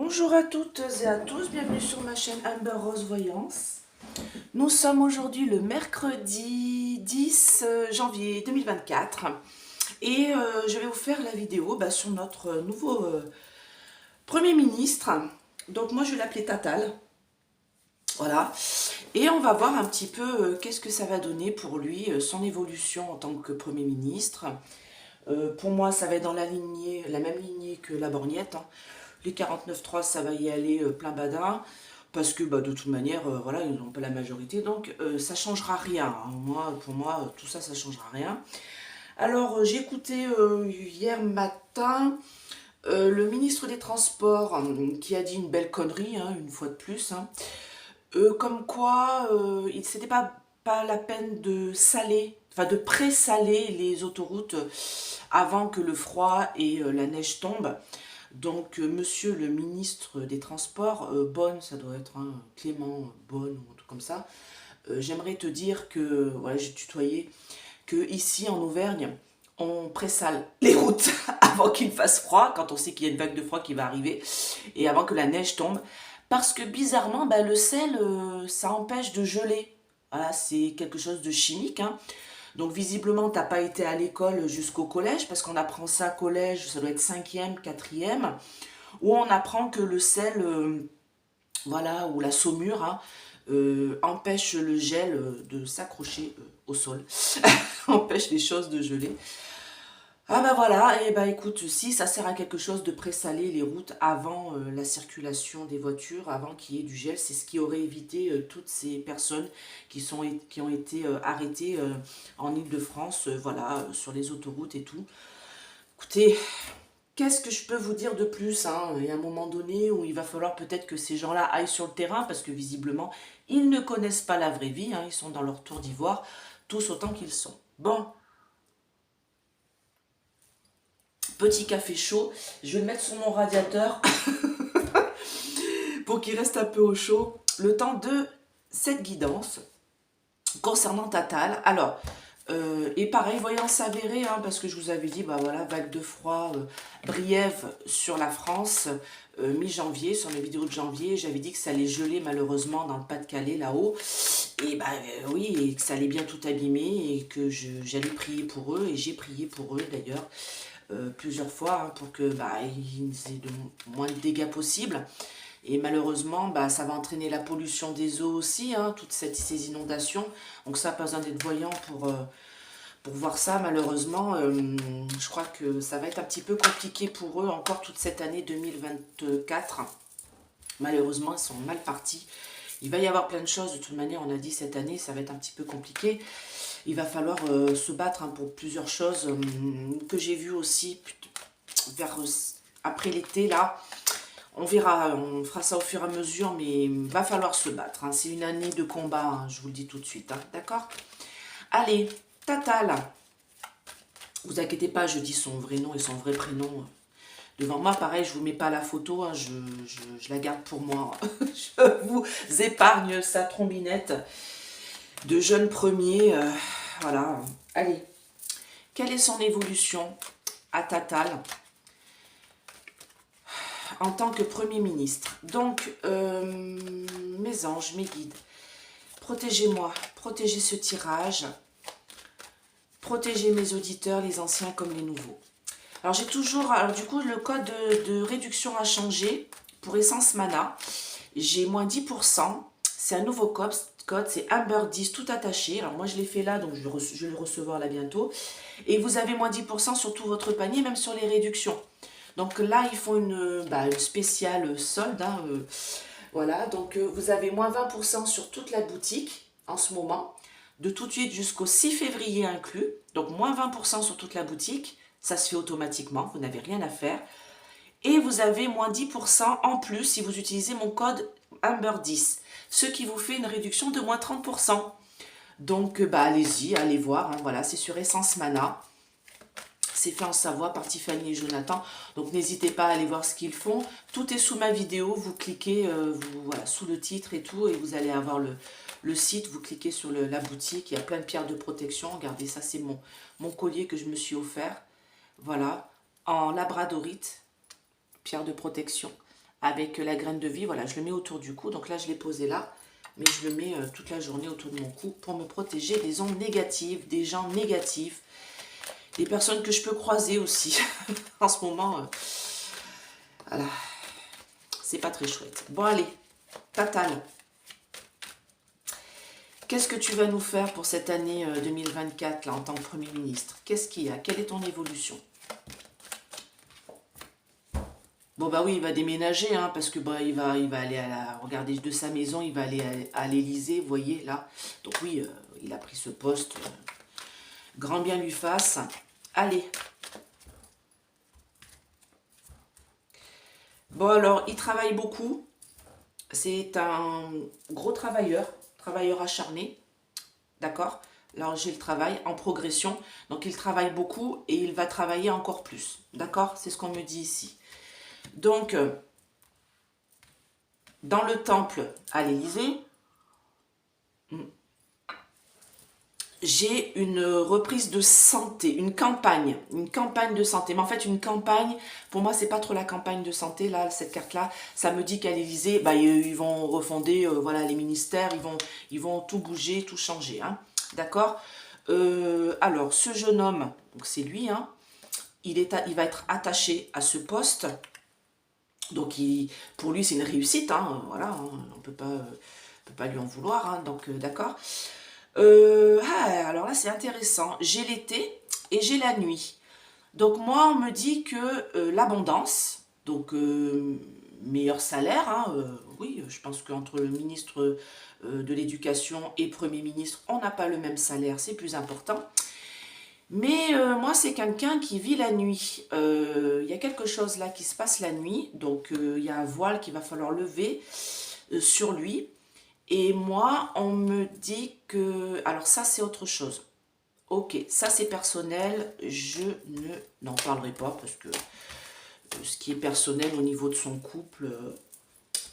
Bonjour à toutes et à tous, bienvenue sur ma chaîne Amber Rose Voyance. Nous sommes aujourd'hui le mercredi 10 janvier 2024 et je vais vous faire la vidéo sur notre nouveau Premier ministre. Donc moi je vais l'appeler Tatal, voilà. Et on va voir un petit peu qu'est-ce que ça va donner pour lui, son évolution en tant que Premier ministre. Pour moi ça va être dans la même lignée que la Borgnette, hein. Les 49.3, ça va y aller plein badin, parce que de toute manière, voilà, ils n'ont pas la majorité, donc ça changera rien, hein. Pour moi, tout ça, ça changera rien. Alors, j'ai écouté hier matin le ministre des Transports qui a dit une belle connerie, hein, une fois de plus, hein. Comme quoi, c'était pas la peine de saler, enfin de pré-saler les autoroutes avant que le froid et la neige tombent. Donc, monsieur le ministre des Transports, Bonne, ça doit être Clément Bonne ou un truc comme ça, j'aimerais te dire que, voilà, j'ai tutoyé, que ici en Auvergne, on pressale les routes avant qu'il fasse froid, quand on sait qu'il y a une vague de froid qui va arriver, et avant que la neige tombe, parce que bizarrement, le sel, ça empêche de geler. Voilà, c'est quelque chose de chimique, hein. Donc visiblement, tu n'as pas été à l'école jusqu'au collège, parce qu'on apprend ça au collège, ça doit être cinquième, quatrième, où on apprend que le sel, voilà, ou la saumure, hein, empêche le gel de s'accrocher au sol, empêche les choses de geler. Ah voilà, et écoute, si ça sert à quelque chose de présaler les routes avant la circulation des voitures, avant qu'il y ait du gel, c'est ce qui aurait évité toutes ces personnes qui ont été arrêtées en Île-de-France, voilà, sur les autoroutes et tout. Écoutez, qu'est-ce que je peux vous dire de plus, hein? Il y a un moment donné où il va falloir peut-être que ces gens-là aillent sur le terrain, parce que visiblement, ils ne connaissent pas la vraie vie, hein, ils sont dans leur tour d'ivoire, tous autant qu'ils sont. Bon. Petit café chaud, je vais le mettre sur mon radiateur pour qu'il reste un peu au chaud, le temps de cette guidance concernant Tatal. Alors, et pareil, voyance avérée, hein, parce que je vous avais dit, voilà, vague de froid briève sur la France, mi-janvier, sur mes vidéos de janvier, j'avais dit que ça allait geler malheureusement dans le Pas-de-Calais, là-haut, et oui, et que ça allait bien tout abîmer, et que j'allais prier pour eux, et j'ai prié pour eux d'ailleurs, plusieurs fois, hein, pour que ils aient de moins de dégâts possible. Et malheureusement, ça va entraîner la pollution des eaux aussi, hein, toutes ces inondations. Donc ça, pas besoin d'être voyant pour voir ça. Malheureusement, je crois que ça va être un petit peu compliqué pour eux encore toute cette année 2024. Malheureusement, ils sont mal partis. Il va y avoir plein de choses. De toute manière, on a dit cette année, ça va être un petit peu compliqué. Il va falloir se battre, hein, pour plusieurs choses que j'ai vues aussi après l'été, là. On verra, on fera ça au fur et à mesure, mais il va falloir se battre, hein. C'est une année de combat, hein, je vous le dis tout de suite, hein, d'accord? Allez, Tatal. Vous inquiétez pas, je dis son vrai nom et son vrai prénom devant moi. Pareil, je vous mets pas la photo, hein, je la garde pour moi. Je vous épargne sa trombinette de jeune premier. Voilà. Allez, quelle est son évolution à Tatal en tant que Premier ministre? Donc, mes anges, mes guides, protégez-moi, protégez ce tirage, protégez mes auditeurs, les anciens comme les nouveaux. Alors, j'ai toujours, du coup, le code de réduction a changé pour Essence Mana. J'ai moins 10%, c'est un nouveau code, c'est Amber 10 tout attaché. Alors, moi, je l'ai fait là, donc je vais le recevoir là bientôt. Et vous avez moins 10% sur tout votre panier, même sur les réductions. Donc là, ils font une spéciale solde, hein, voilà, donc vous avez moins 20% sur toute la boutique en ce moment, de tout de suite jusqu'au 6 février inclus. Donc moins 20% sur toute la boutique, ça se fait automatiquement, vous n'avez rien à faire. Et vous avez moins 10% en plus si vous utilisez mon code Amber10, ce qui vous fait une réduction de moins 30%. Donc allez-y, allez voir, hein, voilà, c'est sur Essence Mana. C'est fait en Savoie par Tiffany et Jonathan. Donc n'hésitez pas à aller voir ce qu'ils font. Tout est sous ma vidéo. Vous cliquez voilà, sous le titre et tout. Et vous allez avoir le site. Vous cliquez sur la boutique. Il y a plein de pierres de protection. Regardez, ça c'est mon collier que je me suis offert. Voilà. En labradorite. Pierre de protection. avec la graine de vie. Voilà, je le mets autour du cou. Donc là, je l'ai posé là. Mais je le mets toute la journée autour de mon cou pour me protéger des ondes négatives, des gens négatifs, des personnes que je peux croiser aussi. En ce moment, voilà, c'est pas très chouette. Bon, allez, Tatane. Qu'est-ce que tu vas nous faire pour cette année 2024 là, en tant que Premier ministre? Qu'est-ce qu'il y a? Quelle est ton évolution? Bon bah oui, il va déménager, hein, parce que bah, il va aller à la... Regardez, de sa maison, il va aller à l'Élysée, vous voyez, là. Donc oui, il a pris ce poste. Grand bien lui fasse. Allez. Bon alors, il travaille beaucoup. C'est un gros travailleur acharné. D'accord? Là, j'ai le travail en progression. Donc, il travaille beaucoup et il va travailler encore plus. D'accord? C'est ce qu'on me dit ici. Donc, dans le temple à l'Élysée, j'ai une reprise de santé, une campagne de santé. Mais en fait, une campagne, pour moi, c'est pas trop la campagne de santé, là, cette carte-là. Ça me dit qu'à l'Élysée, bah, ils vont refonder, voilà, les ministères, ils vont tout bouger, tout changer, hein. D'accord? Alors, ce jeune homme, donc c'est lui, hein, il va être attaché à ce poste. Donc, pour lui, c'est une réussite, hein, voilà, hein, on peut pas lui en vouloir, hein, donc d'accord. Alors là, c'est intéressant. J'ai l'été et j'ai la nuit. Donc moi, on me dit que l'abondance, donc meilleur salaire, hein, oui, je pense qu'entre le ministre de l'Éducation et Premier ministre, on n'a pas le même salaire, c'est plus important. Mais moi, c'est quelqu'un qui vit la nuit. Il y a quelque chose là qui se passe la nuit, donc il y a un voile qu'il va falloir lever sur lui. Et moi, on me dit que... Alors ça, c'est autre chose. Ok, ça c'est personnel, je n'en parlerai pas parce que ce qui est personnel au niveau de son couple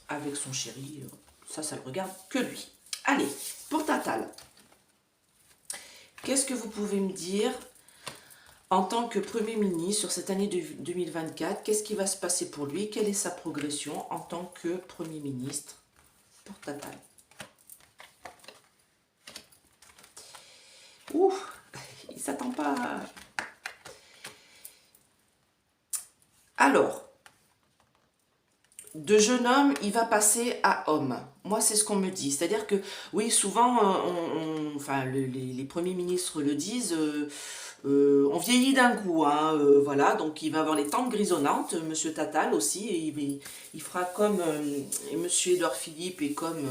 avec son chéri, ça le regarde que lui. Allez, pour Tatal, qu'est-ce que vous pouvez me dire en tant que Premier ministre sur cette année de 2024? Qu'est-ce qui va se passer pour lui? Quelle est sa progression en tant que Premier ministre pour Tatal? Ouh, il ne s'attend pas à... Alors, de jeune homme, il va passer à homme. Moi, c'est ce qu'on me dit. C'est-à-dire que, oui, souvent, enfin, les premiers ministres le disent, on vieillit d'un coup, hein, voilà. Donc, il va avoir les tempes grisonnantes, Monsieur Tatal aussi, et il fera comme Monsieur Édouard Philippe et comme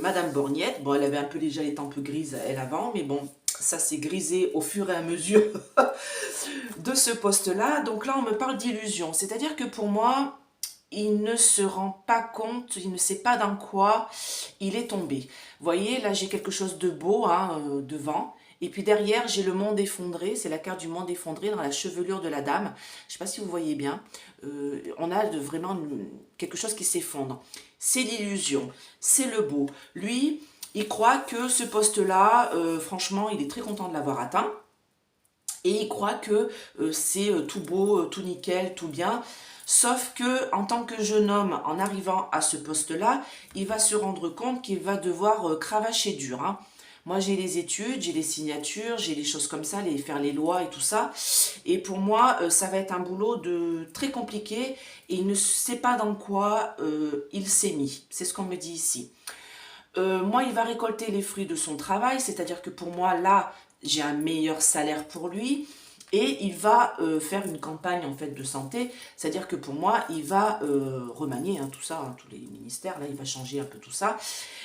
Madame Borniette. Bon, elle avait un peu déjà les tempes grises, elle, avant, mais bon, ça s'est grisé au fur et à mesure de ce poste-là. Donc là, on me parle d'illusion. C'est-à-dire que pour moi, il ne se rend pas compte, il ne sait pas dans quoi il est tombé. Vous voyez, là, j'ai quelque chose de beau, hein, devant. Et puis derrière, j'ai le monde effondré. C'est la carte du monde effondré dans la chevelure de la dame. Je ne sais pas si vous voyez bien. On a vraiment quelque chose qui s'effondre. C'est l'illusion, c'est le beau. Lui, il croit que ce poste-là, franchement, il est très content de l'avoir atteint. Et il croit que c'est tout beau, tout nickel, tout bien. Sauf que en tant que jeune homme, en arrivant à ce poste-là, il va se rendre compte qu'il va devoir cravacher dur, hein. Moi, j'ai les études, j'ai les signatures, j'ai les choses comme ça, faire les lois et tout ça. Et pour moi, ça va être un boulot très compliqué et il ne sait pas dans quoi il s'est mis. C'est ce qu'on me dit ici. Moi, il va récolter les fruits de son travail, c'est-à-dire que pour moi, là, j'ai un meilleur salaire pour lui et il va faire une campagne en fait de santé, c'est-à-dire que pour moi, il va remanier, hein, tout ça, hein, tous les ministères, là, il va changer un peu tout ça.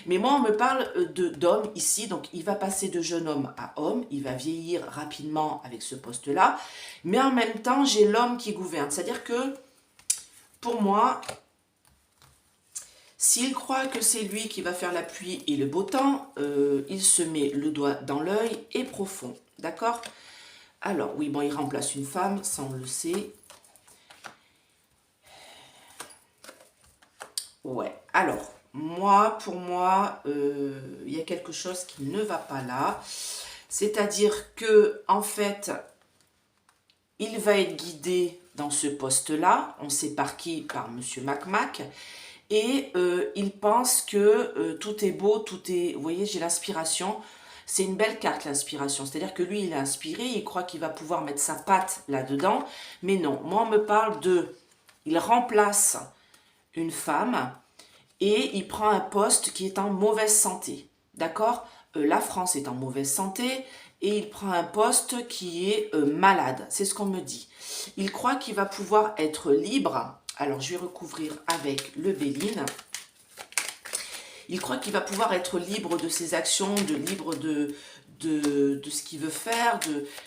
Mais moi, on me parle d'homme ici, donc il va passer de jeune homme à homme, il va vieillir rapidement avec ce poste-là, mais en même temps, j'ai l'homme qui gouverne, c'est-à-dire que pour moi, s'il croit que c'est lui qui va faire la pluie et le beau temps, il se met le doigt dans l'œil et profond. D'accord? Alors, oui, bon, il remplace une femme, ça on le sait. Ouais, alors, pour moi, il y a quelque chose qui ne va pas là. C'est-à-dire que, en fait, il va être guidé dans ce poste-là. On sait par qui? Par Monsieur Mac. Et il pense que tout est beau, tout est... Vous voyez, j'ai l'inspiration. C'est une belle carte, l'inspiration. C'est-à-dire que lui, il est inspiré, il croit qu'il va pouvoir mettre sa patte là-dedans. Mais non, moi, on me parle de... Il remplace une femme et il prend un poste qui est en mauvaise santé. D'accord? La France est en mauvaise santé et il prend un poste qui est malade. C'est ce qu'on me dit. Il croit qu'il va pouvoir être libre. Alors, je vais recouvrir avec le Béline. Il croit qu'il va pouvoir être libre de ses actions, libre de ce qu'il veut faire,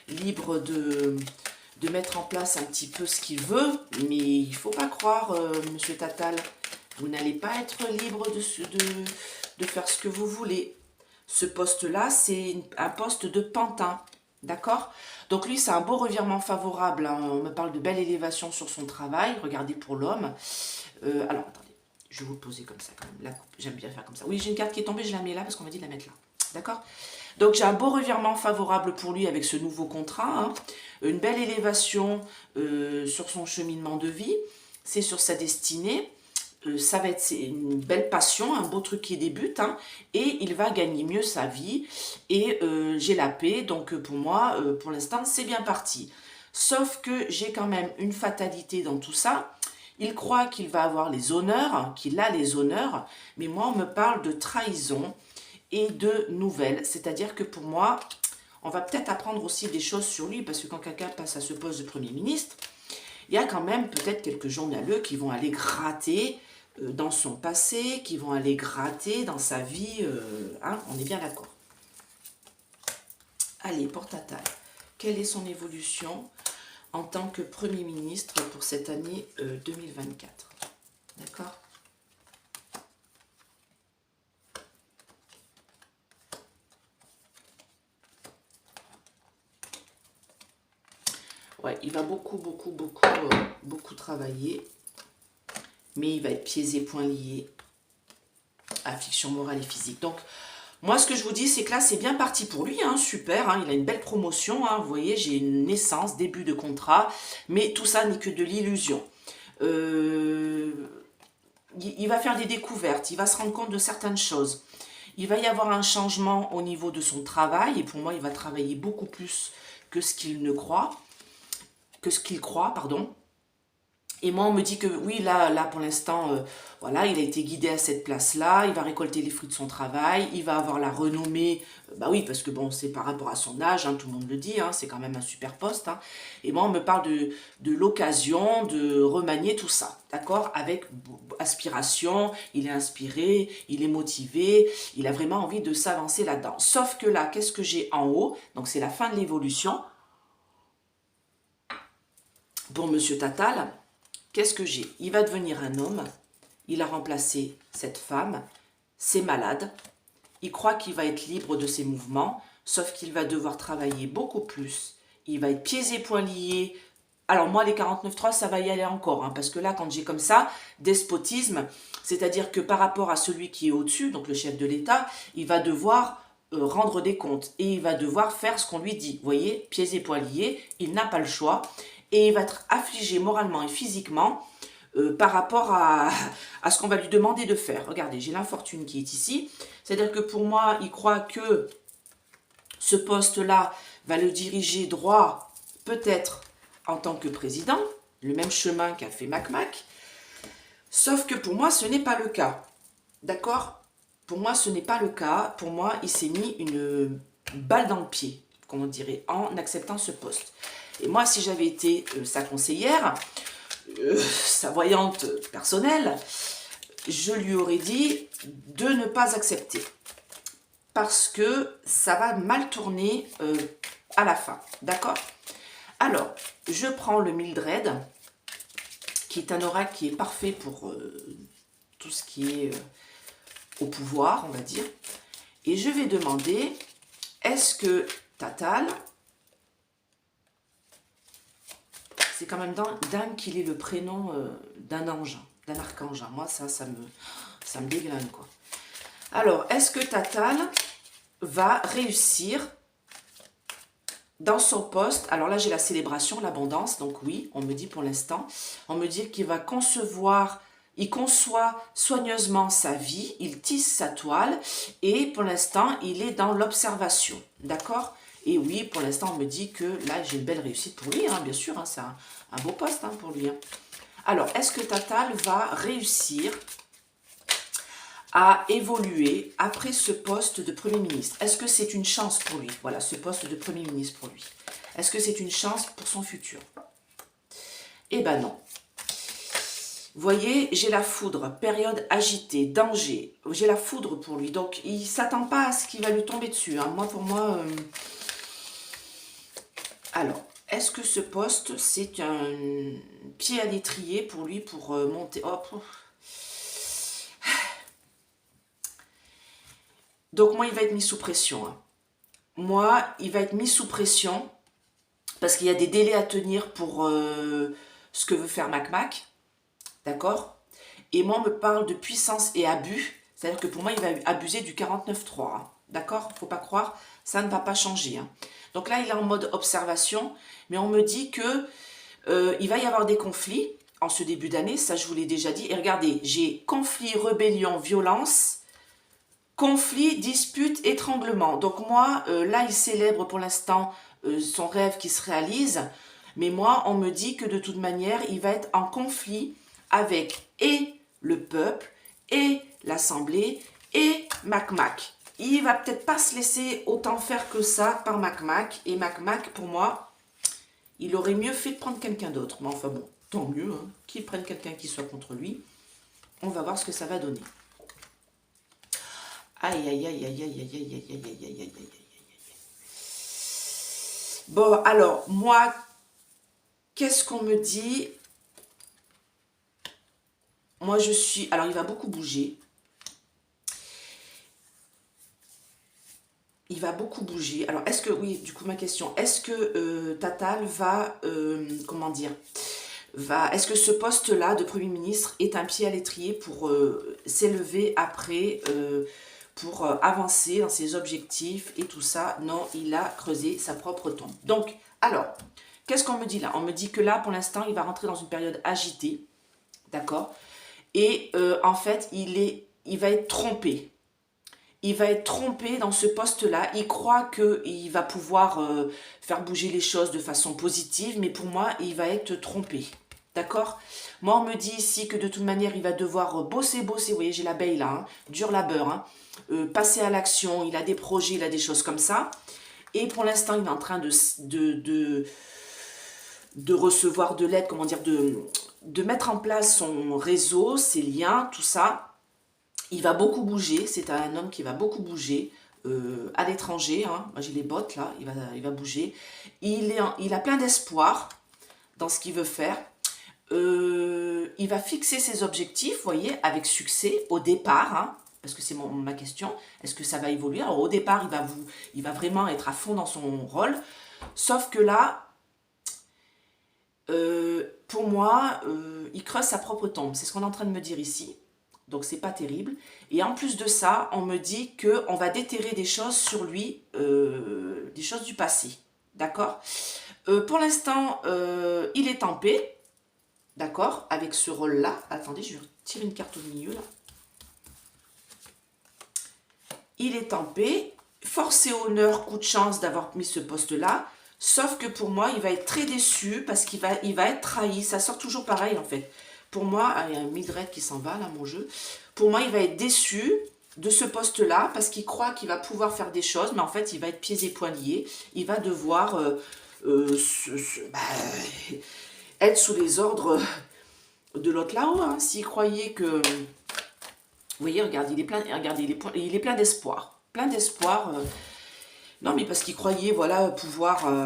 libre de mettre en place un petit peu ce qu'il veut. Mais il ne faut pas croire, Monsieur Tatal, vous n'allez pas être libre de faire ce que vous voulez. Ce poste-là, c'est un poste de pantin. D'accord? Donc lui, c'est un beau revirement favorable. Hein. On me parle de belle élévation sur son travail. Regardez pour l'homme. Alors, attendez. Je vais vous le poser comme ça quand même. La coupe, j'aime bien faire comme ça. Oui, j'ai une carte qui est tombée, je la mets là parce qu'on m'a dit de la mettre là. D'accord? Donc, j'ai un beau revirement favorable pour lui avec ce nouveau contrat. Hein. Une belle élévation sur son cheminement de vie. C'est sur sa destinée. Ça va être une belle passion, un beau truc qui débute, hein, et il va gagner mieux sa vie, et j'ai la paix, donc pour moi, pour l'instant, c'est bien parti. Sauf que j'ai quand même une fatalité dans tout ça. Il croit qu'il va avoir les honneurs, qu'il a les honneurs, mais moi, on me parle de trahison et de nouvelles, c'est-à-dire que pour moi, on va peut-être apprendre aussi des choses sur lui, parce que quand quelqu'un passe à ce poste de Premier ministre, il y a quand même peut-être quelques journaleux qui vont aller gratter dans son passé, qui vont aller gratter dans sa vie, hein, on est bien d'accord. Allez, pour Tatal, quelle est son évolution en tant que Premier ministre pour cette année 2024? D'accord? Ouais, il va beaucoup travailler. Mais il va être pieds et poings liés à affliction morale et physique. Donc, moi, ce que je vous dis, c'est que là, c'est bien parti pour lui. Hein, super, hein, il a une belle promotion. Hein, vous voyez, j'ai une naissance, début de contrat. Mais tout ça n'est que de l'illusion. Il va faire des découvertes. Il va se rendre compte de certaines choses. Il va y avoir un changement au niveau de son travail. Et pour moi, il va travailler beaucoup plus que ce qu'il ne croit. Que ce qu'il croit, pardon. Et moi, on me dit que oui, là pour l'instant, voilà, il a été guidé à cette place-là, il va récolter les fruits de son travail, il va avoir la renommée, bah oui, parce que bon, c'est par rapport à son âge, hein, tout le monde le dit, hein, c'est quand même un super poste. Hein. Et moi, on me parle de l'occasion de remanier tout ça, d'accord? Avec aspiration, il est inspiré, il est motivé, il a vraiment envie de s'avancer là-dedans. Sauf que là, qu'est-ce que j'ai en haut? Donc, c'est la fin de l'évolution. Pour Monsieur Tatal, qu'est-ce que j'ai? Il va devenir un homme, il a remplacé cette femme, c'est malade, il croit qu'il va être libre de ses mouvements, sauf qu'il va devoir travailler beaucoup plus, il va être pieds et poings liés. Alors moi, les 49.3, ça va y aller encore, hein, parce que là, quand j'ai comme ça, despotisme, c'est-à-dire que par rapport à celui qui est au-dessus, donc le chef de l'État, il va devoir rendre des comptes, et il va devoir faire ce qu'on lui dit. Vous voyez, pieds et poings liés, il n'a pas le choix, et il va être affligé moralement et physiquement par rapport à ce qu'on va lui demander de faire. Regardez, j'ai l'infortune qui est ici. C'est-à-dire que pour moi, il croit que ce poste-là va le diriger droit, peut-être en tant que président, le même chemin qu'a fait Mac. Sauf que pour moi, ce n'est pas le cas. D'accord? Pour moi, ce n'est pas le cas. Pour moi, il s'est mis une balle dans le pied, comme on dirait, en acceptant ce poste. Et moi, si j'avais été sa conseillère, sa voyante personnelle, je lui aurais dit de ne pas accepter. Parce que ça va mal tourner à la fin. D'accord? Alors, je prends le Mildred, qui est un oracle qui est parfait pour tout ce qui est au pouvoir, on va dire. Et je vais demander, est-ce que Tatal... C'est quand même dingue qu'il ait le prénom d'un ange, d'un archange. Moi, ça me déglingue, quoi. Alors, est-ce que Tatal va réussir dans son poste, alors là j'ai la célébration, l'abondance, donc oui, on me dit pour l'instant, on me dit qu'il va concevoir, il conçoit soigneusement sa vie, il tisse sa toile, et pour l'instant il est dans l'observation, d'accord? Et oui, pour l'instant on me dit que là j'ai une belle réussite pour lui, hein, bien sûr, hein, c'est un beau poste hein, pour lui. Hein. Alors, est-ce que Tatal va réussir à évoluer après ce poste de Premier ministre? Est-ce que c'est une chance pour lui? Voilà, ce poste de Premier ministre pour lui. Est-ce que c'est une chance pour son futur? Eh ben non. Vous voyez, j'ai la foudre, période agitée, danger. J'ai la foudre pour lui. Donc, il ne s'attend pas à ce qui va lui tomber dessus. Hein. Moi, pour moi... Alors, est-ce que ce poste, c'est un pied à l'étrier pour lui pour monter... Hop. Donc, moi, il va être mis sous pression. Hein. Moi, il va être mis sous pression parce qu'il y a des délais à tenir pour ce que veut faire Mac. D'accord? Et moi, on me parle de puissance et abus. C'est-à-dire que pour moi, il va abuser du 49.3. Hein. D'accord? Faut pas croire, ça ne va pas changer. Hein. Donc là, il est en mode observation. Mais on me dit que il va y avoir des conflits en ce début d'année. Ça, je vous l'ai déjà dit. Et regardez, j'ai conflit, rébellion, violence... Conflit, dispute, étranglement. Donc moi, là, il célèbre pour l'instant son rêve qui se réalise. Mais moi, on me dit que de toute manière, il va être en conflit avec et le peuple, et l'Assemblée, et Mac. Il va peut-être pas se laisser autant faire que ça par Mac. Et Mac, pour moi, il aurait mieux fait de prendre quelqu'un d'autre. Mais enfin bon, tant mieux, hein, qu'il prenne quelqu'un qui soit contre lui. On va voir ce que ça va donner. Aïe, aïe, aïe, aïe, aïe, aïe, aïe, aïe, aïe, aïe, aïe, aïe, aïe. Bon, alors, moi, qu'est-ce qu'on me dit? Moi, je suis... Alors, il va beaucoup bouger. Il va beaucoup bouger. Alors, est-ce que... Oui, du coup, ma question. Est-ce que Tatal va... comment dire? Est-ce que ce poste-là de Premier ministre est un pied à l'étrier pour s'élever après... pour avancer dans ses objectifs et tout ça. Non, il a creusé sa propre tombe. Donc, alors, qu'est-ce qu'on me dit là? On me dit que là, pour l'instant, il va rentrer dans une période agitée, d'accord? Et en fait, il va être trompé. Il va être trompé dans ce poste-là. Il croit qu'il va pouvoir faire bouger les choses de façon positive, mais pour moi, il va être trompé. D'accord? Moi, on me dit ici que de toute manière, il va devoir bosser. Vous voyez, j'ai l'abeille là, hein, dur labeur, hein, passer à l'action. Il a des projets, il a des choses comme ça. Et pour l'instant, il est en train de recevoir de l'aide, comment dire, de mettre en place son réseau, ses liens, tout ça. Il va beaucoup bouger. C'est un homme qui va beaucoup bouger à l'étranger. Hein. Moi, j'ai les bottes là, il va bouger. Il a plein d'espoir dans ce qu'il veut faire. Il va fixer ses objectifs, vous voyez, avec succès au départ, hein, parce que c'est ma question, est-ce que ça va évoluer? Alors au départ, il va vraiment être à fond dans son rôle, sauf que là, pour moi, il creuse sa propre tombe, c'est ce qu'on est en train de me dire ici, donc c'est pas terrible, et en plus de ça, on me dit qu'on va déterrer des choses sur lui, des choses du passé, d'accord? Pour l'instant, il est en paix. D'accord? Avec ce rôle-là. Attendez, je vais tirer une carte au milieu, là. Il est en paix. Force et honneur, coup de chance d'avoir mis ce poste-là. Sauf que pour moi, il va être très déçu parce qu'il va être trahi. Ça sort toujours pareil, en fait. Pour moi, il y a un Mildred qui s'en va, là, mon jeu. Pour moi, il va être déçu de ce poste-là parce qu'il croit qu'il va pouvoir faire des choses. Mais en fait, il va être pieds et poings liés. Il va devoir... être sous les ordres de l'autre là-haut. Hein. S'il croyait que... Vous voyez, regardez, il est plein d'espoir. Plein d'espoir. Non, mais parce qu'il croyait, voilà, pouvoir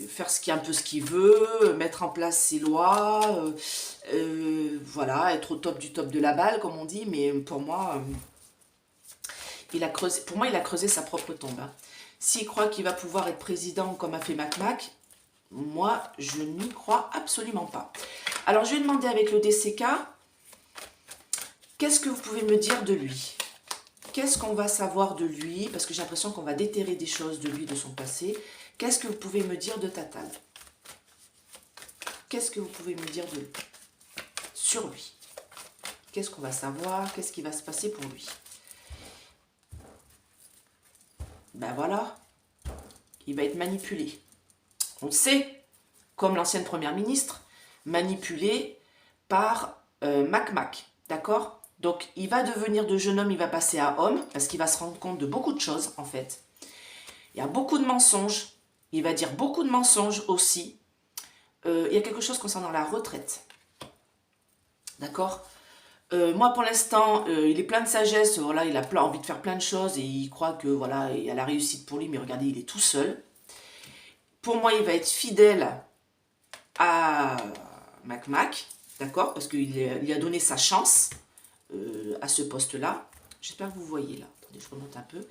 faire un peu ce qu'il veut, mettre en place ses lois, voilà, être au top du top de la balle, comme on dit. Mais pour moi, il a creusé sa propre tombe. Hein. S'il croit qu'il va pouvoir être président comme a fait Mac, moi, je n'y crois absolument pas. Alors, je vais demander avec le DCK, qu'est-ce que vous pouvez me dire de lui? Qu'est-ce qu'on va savoir de lui? Parce que j'ai l'impression qu'on va déterrer des choses de lui, de son passé. Qu'est-ce que vous pouvez me dire de Tatal? Qu'est-ce que vous pouvez me dire de lui? Sur lui? Qu'est-ce qu'on va savoir? Qu'est-ce qui va se passer pour lui? Ben voilà, il va être manipulé. On le sait, comme l'ancienne première ministre, manipulé par Mac, d'accord? Donc, il va devenir de jeune homme, il va passer à homme, parce qu'il va se rendre compte de beaucoup de choses, en fait. Il y a beaucoup de mensonges, il va dire beaucoup de mensonges aussi. Il y a quelque chose concernant la retraite, d'accord? Moi, pour l'instant, il est plein de sagesse, voilà, il a envie de faire plein de choses, et il croit que, voilà, il y a la réussite pour lui, mais regardez, il est tout seul. Pour moi, il va être fidèle à Mac, d'accord? Parce qu'il a donné sa chance à ce poste-là. J'espère que vous voyez là. Attendez, je remonte un peu.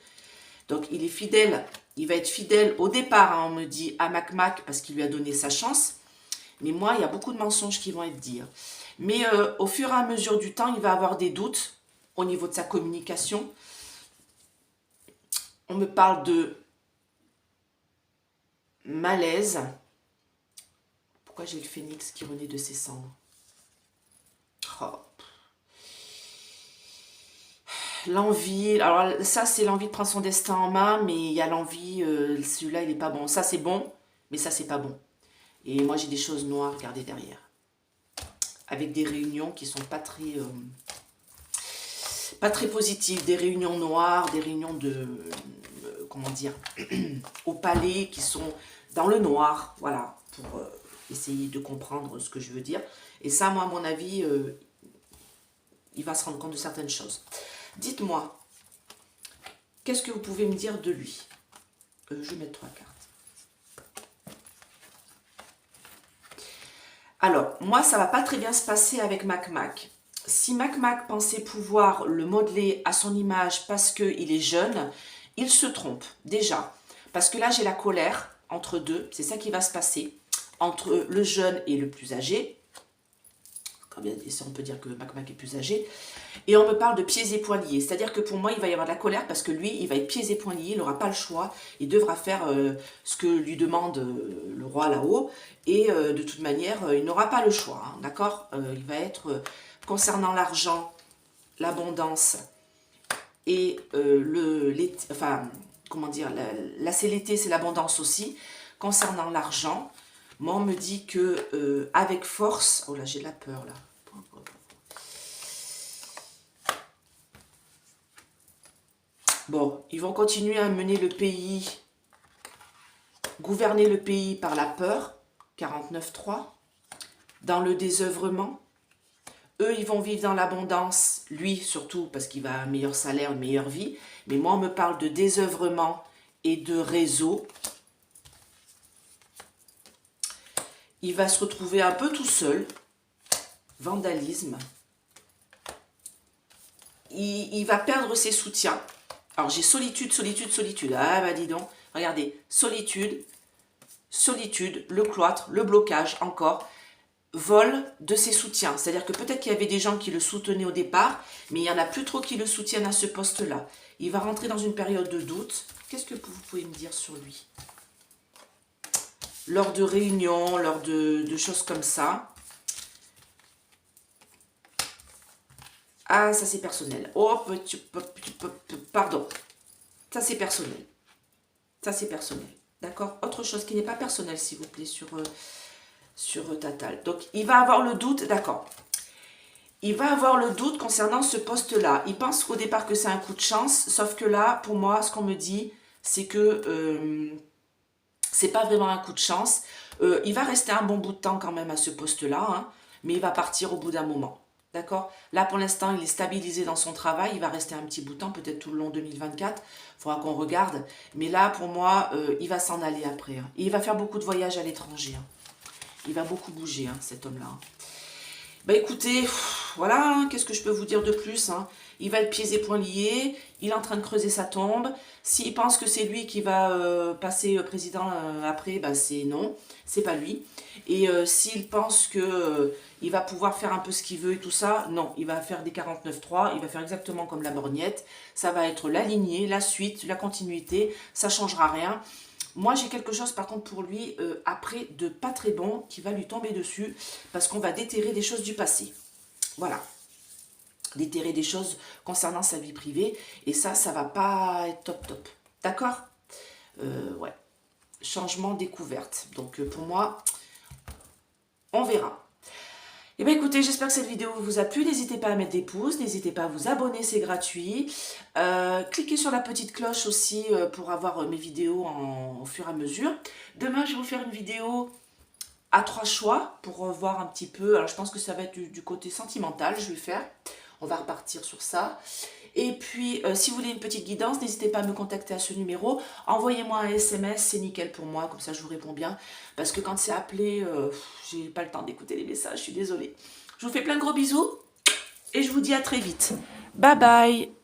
Donc, il est fidèle. Il va être fidèle au départ, hein, on me dit, à Mac parce qu'il lui a donné sa chance. Mais moi, il y a beaucoup de mensonges qui vont être dits. Mais au fur et à mesure du temps, il va avoir des doutes au niveau de sa communication. On me parle de malaise. Pourquoi j'ai le phénix qui renaît de ses cendres? Oh. L'envie, alors ça c'est l'envie de prendre son destin en main, mais il y a l'envie, celui-là il est pas bon. Ça c'est bon, mais ça c'est pas bon. Et moi j'ai des choses noires, regardez derrière. Avec des réunions qui sont pas très positives. Des réunions noires, des réunions de, comment dire, au palais qui sont dans le noir. Voilà, pour essayer de comprendre ce que je veux dire. Et ça, moi à mon avis, il va se rendre compte de certaines choses. Dites-moi, qu'est-ce que vous pouvez me dire de lui? Je vais mettre 3 cartes. Alors, moi, ça va pas très bien se passer avec Mac. Si Mac pensait pouvoir le modeler à son image parce qu'il est jeune, il se trompe, déjà. Parce que là, j'ai la colère entre deux, c'est ça qui va se passer, entre le jeune et le plus âgé. On peut dire que Mac est plus âgé. Et on me parle de pieds et poings liés. C'est-à-dire que pour moi, il va y avoir de la colère parce que lui, il va être pieds et poings liés. Il n'aura pas le choix. Il devra faire ce que lui demande le roi là-haut. Et de toute manière, il n'aura pas le choix. Hein, d'accord, il va être, concernant l'argent, l'abondance et comment dire, là c'est l'été, c'est l'abondance aussi. Concernant l'argent, moi, on me dit que avec force... Oh là, j'ai de la peur, là. Bon, ils vont continuer à mener le pays, gouverner le pays par la peur, 49.3, dans le désœuvrement. Eux, ils vont vivre dans l'abondance, lui surtout, parce qu'il va avoir un meilleur salaire, une meilleure vie. Mais moi, on me parle de désœuvrement et de réseau. Il va se retrouver un peu tout seul. Vandalisme. Il va perdre ses soutiens. Alors, j'ai solitude. Ah, bah dis donc. Regardez. Solitude, le cloître, le blocage, encore. Vol de ses soutiens. C'est-à-dire que peut-être qu'il y avait des gens qui le soutenaient au départ, mais il n'y en a plus trop qui le soutiennent à ce poste-là. Il va rentrer dans une période de doute. Qu'est-ce que vous pouvez me dire sur lui? Lors de réunions, lors de choses comme ça. Ah, ça c'est personnel. Oh, pardon. Ça c'est personnel. Ça c'est personnel. D'accord? Autre chose qui n'est pas personnel, s'il vous plaît, sur Tatal. Donc, il va avoir le doute, d'accord. Il va avoir le doute concernant ce poste-là. Il pense au départ que c'est un coup de chance, sauf que là, pour moi, ce qu'on me dit, c'est que c'est pas vraiment un coup de chance. Il va rester un bon bout de temps quand même à ce poste-là, hein, mais il va partir au bout d'un moment. D'accord? Là, pour l'instant, il est stabilisé dans son travail. Il va rester un petit bout de temps, peut-être tout le long 2024. Il faudra qu'on regarde. Mais là, pour moi, il va s'en aller après. Hein. Et il va faire beaucoup de voyages à l'étranger. Hein. Il va beaucoup bouger, hein, cet homme-là. Hein. Bah écoutez, voilà, hein, qu'est-ce que je peux vous dire de plus, hein. Il va être pieds et poings liés, il est en train de creuser sa tombe. S'il pense que c'est lui qui va passer président après, bah c'est non, c'est pas lui. Et s'il pense que il va pouvoir faire un peu ce qu'il veut et tout ça, non, il va faire des 49.3, il va faire exactement comme la borgnette. Ça va être la lignée, la suite, la continuité, ça changera rien. Moi, j'ai quelque chose par contre pour lui, après, de pas très bon, qui va lui tomber dessus, parce qu'on va déterrer des choses du passé. Voilà, déterrer des choses concernant sa vie privée, et ça va pas être top top. D'accord. Ouais, changement découverte. Donc pour moi, on verra. Et bien écoutez, j'espère que cette vidéo vous a plu. N'hésitez pas à mettre des pouces, n'hésitez pas à vous abonner, c'est gratuit. Cliquez sur la petite cloche aussi pour avoir mes vidéos au fur et à mesure. Demain, je vais vous faire une vidéo à 3 choix pour voir un petit peu. Alors je pense que ça va être du côté sentimental, je vais faire. On va repartir sur ça. Et puis, si vous voulez une petite guidance, n'hésitez pas à me contacter à ce numéro. Envoyez-moi un SMS, c'est nickel pour moi, comme ça je vous réponds bien. Parce que quand c'est appelé, j'ai pas le temps d'écouter les messages, je suis désolée. Je vous fais plein de gros bisous et je vous dis à très vite. Bye bye!